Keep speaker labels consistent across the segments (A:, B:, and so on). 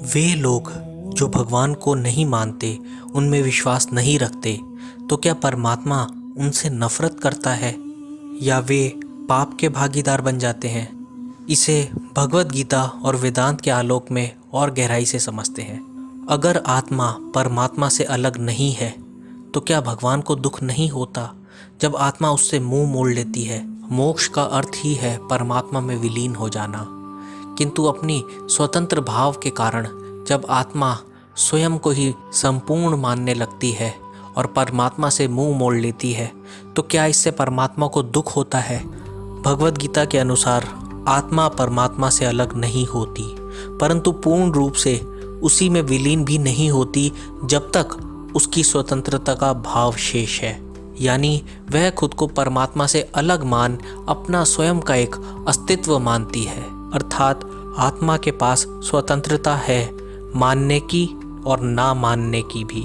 A: वे लोग जो भगवान को नहीं मानते, उनमें विश्वास नहीं रखते, तो क्या परमात्मा उनसे नफरत करता है या वे पाप के भागीदार बन जाते हैं? इसे भगवत गीता और वेदांत के आलोक में और गहराई से समझते हैं। अगर आत्मा परमात्मा से अलग नहीं है तो क्या भगवान को दुख नहीं होता जब आत्मा उससे मुंह मोड़ लेती है? मोक्ष का अर्थ ही है परमात्मा में विलीन हो जाना, किंतु अपनी स्वतंत्र भाव के कारण जब आत्मा स्वयं को ही संपूर्ण मानने लगती है और परमात्मा से मुंह मोड़ लेती है, तो क्या इससे परमात्मा को दुख होता है? भगवत गीता के अनुसार आत्मा परमात्मा से अलग नहीं होती, परंतु पूर्ण रूप से उसी में विलीन भी नहीं होती जब तक उसकी स्वतंत्रता का भाव शेष है। यानी वह खुद को परमात्मा से अलग मान अपना स्वयं का एक अस्तित्व मानती है। अर्थात आत्मा के पास स्वतंत्रता है मानने की और ना मानने की भी,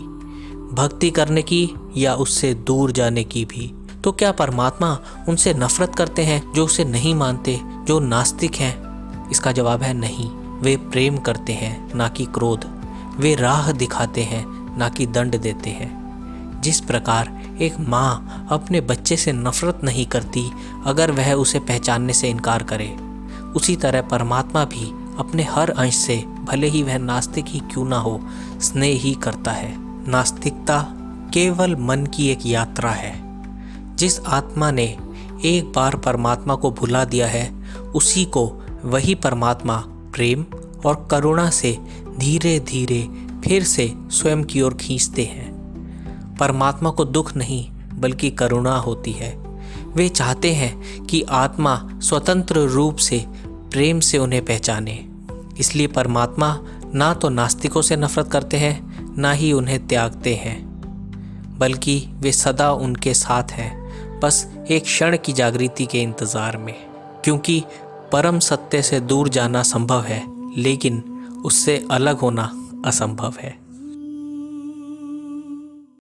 A: भक्ति करने की या उससे दूर जाने की भी। तो क्या परमात्मा उनसे नफरत करते हैं जो उसे नहीं मानते, जो नास्तिक हैं? इसका जवाब है नहीं। वे प्रेम करते हैं ना कि क्रोध। वे राह दिखाते हैं ना कि दंड देते हैं। जिस प्रकार एक माँ अपने बच्चे से नफरत नहीं करती अगर वह उसे पहचानने से इनकार करे, उसी तरह परमात्मा भी अपने हर अंश से, भले ही वह नास्तिक ही क्यों ना हो, स्नेह ही करता है। नास्तिकता केवल मन की एक यात्रा है। जिस आत्मा ने एक बार परमात्मा को भुला दिया है, उसी को वही परमात्मा प्रेम और करुणा से धीरे धीरे फिर से स्वयं की ओर खींचते हैं। परमात्मा को दुख नहीं बल्कि करुणा होती है। वे चाहते हैं कि आत्मा स्वतंत्र रूप से प्रेम से उन्हें पहचाने। इसलिए परमात्मा ना तो नास्तिकों से नफरत करते हैं, ना ही उन्हें त्यागते हैं, बल्कि वे सदा उनके साथ हैं, बस एक क्षण की जागृति के इंतज़ार में। क्योंकि परम सत्य से दूर जाना संभव है, लेकिन उससे अलग होना असंभव है।